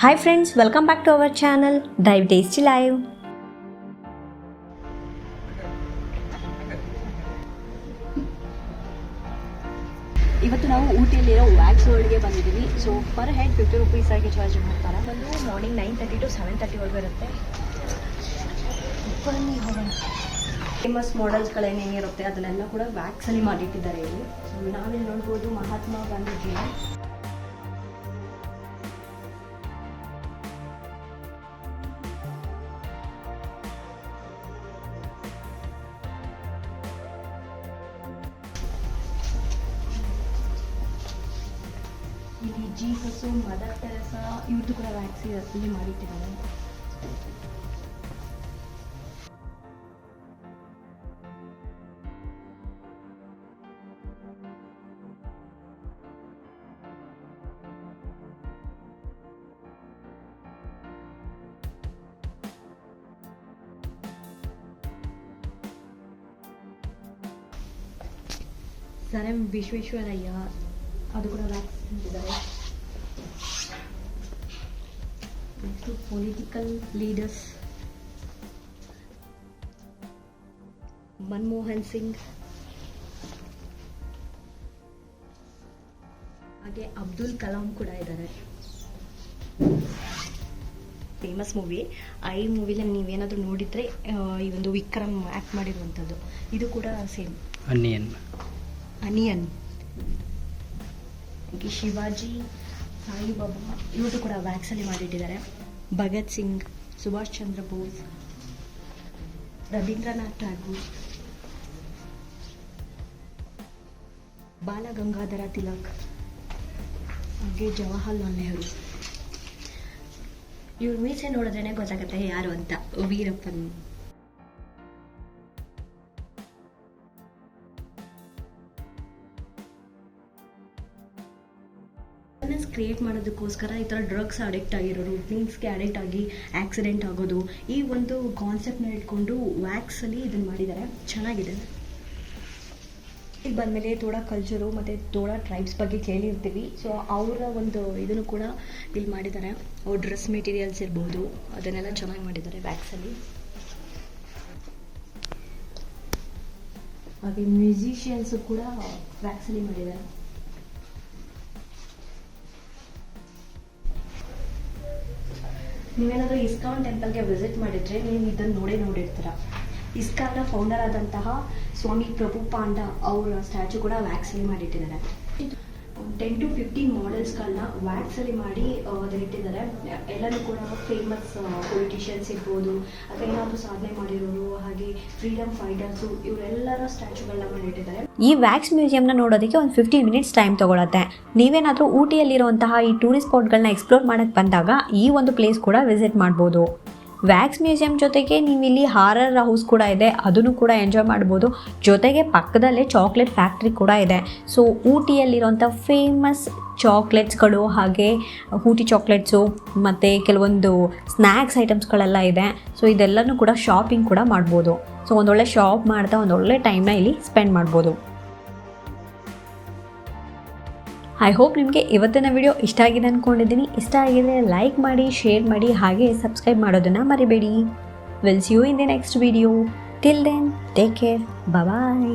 Hi friends, welcome back to our channel Drive Tasty Live. ಇವತ್ತು ನಾವು ಊಟಿಯಲ್ಲಿರೋ wax ವರ್ಲ್ಡ್ಗೆ ಬಂದಿದ್ದೀವಿ. So per head 50 rupees ಆಗಿ charge ಮಾಡ್ತಾರೆ. ಒಂದು ಮಾರ್ನಿಂಗ್ 9:30 to 7:30 ವರೆಗೂ ಇರುತ್ತೆ. ಬನ್ನಿ ಹೋಗೋಣ. ಫೇಮಸ್ ಮಾಡೆಲ್ಸ್ಗಳೇನೇನಿರುತ್ತೆ ಅದನ್ನೆಲ್ಲ ಕೂಡ ವ್ಯಾಕ್ಸಲ್ಲಿ ಮಾಡಿಟ್ಟಿದ್ದಾರೆ ಇಲ್ಲಿ. ಸೊ ನಾವಿಲ್ಲಿ ನೋಡ್ಬೋದು ಮಹಾತ್ಮ ಗಾಂಧೀಜಿ. ಇಲ್ಲಿ ಜೀಸಸ್ಸು, ಮದರ್ ತೆರೇಸಾ ಇವ್ರದ್ದು ಕೂಡ ವ್ಯಾಕ್ಸಿ ಇಲ್ಲಿ ಮಾಡಿಟ್ಟಿದ್ದಾರೆ. ಸರ್ ಎಂ ವಿಶ್ವೇಶ್ವರಯ್ಯ ಅದು ಕೂಡ ವ್ಯಾಕ್ಸ್ ಇದ್ದಾರೆ. Next political leaders Manmohan Singh, ಹಾಗೆ ಅಬ್ದುಲ್ ಕಲಾಂ ಕೂಡ ಇದ್ದಾರೆ. Famous movie. ಈ ಮೂವಿಲಿ ನೀವೇನಾದರೂ ನೋಡಿದ್ರೆ ಈ ಒಂದು ವಿಕ್ರಮ್ ಆ್ಯಕ್ಟ್ ಮಾಡಿರುವಂಥದ್ದು ಇದು ಕೂಡ ಸೇಮ್ ಅನಿಯನ್. ಶಿವಾಜಿ, ಸಾಯಿಬಾಬಾ ಇವರು ಕೂಡ ವ್ಯಾಕ್ಸಲ್ಲಿ ಮಾಡಿಟ್ಟಿದ್ದಾರೆ. ಭಗತ್ ಸಿಂಗ್, ಸುಭಾಷ್ ಚಂದ್ರ ಬೋಸ್, ರವೀಂದ್ರನಾಥ್ ಠಾಗೂರ್, ಬಾಲ ಗಂಗಾಧರ ತಿಲಕ್, ಹಾಗೆ ಜವಾಹರ್ಲಾಲ್ ನೆಹರು. ಇವ್ರ ಮೀಸೆ ನೋಡಿದ್ರೇನೆ ಗೊತ್ತಾಗುತ್ತೆ ಯಾರು ಅಂತ. ವೀರಪ್ಪನ್. ಕ್ರಿಯೇಟ್ ಮಾಡೋದಕ್ಕೋಸ್ಕರ ಈ ಥರ ಡ್ರಗ್ಸ್ ಅಡಿಕ್ಟ್ ಆಗಿರೋರು, ಡ್ರಿಂಕ್ಸ್ಗೆ ಅಡಿಕ್ಟ್ ಆಗಿ ಆಕ್ಸಿಡೆಂಟ್ ಆಗೋದು, ಈ ಒಂದು ಕಾನ್ಸೆಪ್ಟ್ನ ಇಟ್ಕೊಂಡು ವ್ಯಾಕ್ಸಲ್ಲಿ ಇದನ್ನು ಮಾಡಿದ್ದಾರೆ. ಚೆನ್ನಾಗಿದೆ. ಇಲ್ಲಿ ಬಂದಮೇಲೆ ತೋಡ ಕಲ್ಚರು ಮತ್ತು ತೋಡ ಟ್ರೈಬ್ಸ್ ಬಗ್ಗೆ ಕೇಳಿರ್ತೀವಿ. ಸೊ ಅವರ ಒಂದು ಇದನ್ನು ಕೂಡ ಇಲ್ಲಿ ಮಾಡಿದ್ದಾರೆ. ಅವ್ರ ಡ್ರೆಸ್ ಮೆಟೀರಿಯಲ್ಸ್ ಇರ್ಬೋದು ಅದನ್ನೆಲ್ಲ ಚೆನ್ನಾಗಿ ಮಾಡಿದ್ದಾರೆ ವ್ಯಾಕ್ಸಲ್ಲಿ. ಹಾಗೆ ಮ್ಯೂಸಿಷಿಯನ್ಸು ಕೂಡ ವ್ಯಾಕ್ಸಲ್ಲಿ ಮಾಡಿದ್ದಾರೆ. ನೀವೇನಾದರೂ ಇಸ್ಕಾನ್ ಟೆಂಪಲ್ಗೆ ವಿಸಿಟ್ ಮಾಡಿದ್ರೆ ನೀವು ಇದನ್ನು ನೋಡಿರ್ತೀರ. ಇಸ್ಕಾನ್ನ ಫೌಂಡರ್ ಆದಂತಹ ಸ್ವಾಮಿ ಪ್ರಭುಪಾಂಡ ಅವರ ಸ್ಟ್ಯಾಚು ಕೂಡ ವ್ಯಾಕ್ಸಲ್ಲಿ ಮಾಡಿಟ್ಟಿದ್ದಾರೆ. 10 to 15 ಮಾಡೆಲ್ಸ್ಗಳನ್ನ ವ್ಯಾಕ್ಸಲ್ಲಿ ಮಾಡಿ ಅದನ್ನಿಟ್ಟಿದ್ದಾರೆ. ಎಲ್ಲರೂ ಕೂಡ ಫೇಮಸ್ ಪೊಲಿಟಿಷಿಯನ್ಸ್ ಇರ್ಬೋದು ಅಥವಾ ಏನಾದರೂ ಸಾಧನೆ ಮಾಡಿರೋರು, ಹಾಗೆ ಫ್ರೀಡಮ್ ಫೈಟರ್ಸು, ಇವರೆಲ್ಲರ ಸ್ಟ್ಯಾಚುಗಳನ್ನ ಮಾಡಿಟ್ಟಿದ್ದಾರೆ. ಈ ವ್ಯಾಕ್ಸ್ ಮ್ಯೂಸಿಯಂನ ನೋಡೋದಕ್ಕೆ ಒಂದು 15 ಮಿನಿಟ್ಸ್ ಟೈಮ್ ತೊಗೊಳತ್ತೆ. ನೀವೇನಾದರೂ ಊಟಿಯಲ್ಲಿರುವಂತಹ ಈ ಟೂರಿಸ್ಟ್ ಸ್ಪಾಟ್ಗಳನ್ನ ಎಕ್ಸ್ಪ್ಲೋರ್ ಮಾಡೋಕ್ಕೆ ಬಂದಾಗ ಈ ಒಂದು ಪ್ಲೇಸ್ ಕೂಡ ವಿಸಿಟ್ ಮಾಡ್ಬೋದು. ವ್ಯಾಕ್ಸ್ ಮ್ಯೂಸಿಯಂ ಜೊತೆಗೆ ನೀವು ಇಲ್ಲಿ ಹಾರರ್ ಹೌಸ್ ಕೂಡ ಇದೆ, ಅದನ್ನು ಕೂಡ ಎಂಜಾಯ್ ಮಾಡ್ಬೋದು. ಜೊತೆಗೆ ಪಕ್ಕದಲ್ಲೇ ಚಾಕ್ಲೇಟ್ ಫ್ಯಾಕ್ಟ್ರಿ ಕೂಡ ಇದೆ. ಸೊ ಊಟಿಯಲ್ಲಿರೋಂಥ ಫೇಮಸ್ ಚಾಕ್ಲೇಟ್ಸ್ಗಳು, ಹಾಗೆ ಊಟಿ ಚಾಕ್ಲೇಟ್ಸು ಮತ್ತು ಕೆಲವೊಂದು ಸ್ನ್ಯಾಕ್ಸ್ ಐಟಮ್ಸ್ಗಳೆಲ್ಲ ಇದೆ. ಸೊ ಇದೆಲ್ಲನೂ ಕೂಡ ಶಾಪಿಂಗ್ ಕೂಡ ಮಾಡ್ಬೋದು. ಸೊ ಒಂದೊಳ್ಳೆ ಶಾಪ್ ಮಾಡ್ತಾ ಒಂದೊಳ್ಳೆ ಟೈಮ್ನ ಇಲ್ಲಿ ಸ್ಪೆಂಡ್ ಮಾಡ್ಬೋದು. ಐ ಹೋಪ್ ನಿಮಗೆ ಇವತ್ತಿನ ವಿಡಿಯೋ ಇಷ್ಟ ಆಗಿದೆ ಅಂದ್ಕೊಂಡಿದ್ದೀನಿ. ಇಷ್ಟ ಆಗಿದ್ರೆ ಲೈಕ್ ಮಾಡಿ, ಶೇರ್ ಮಾಡಿ, ಹಾಗೆ ಸಬ್ಸ್ಕ್ರೈಬ್ ಮಾಡೋದನ್ನು ಮರಿಬೇಡಿ. Will see you in the next video. Till then take care. Bye.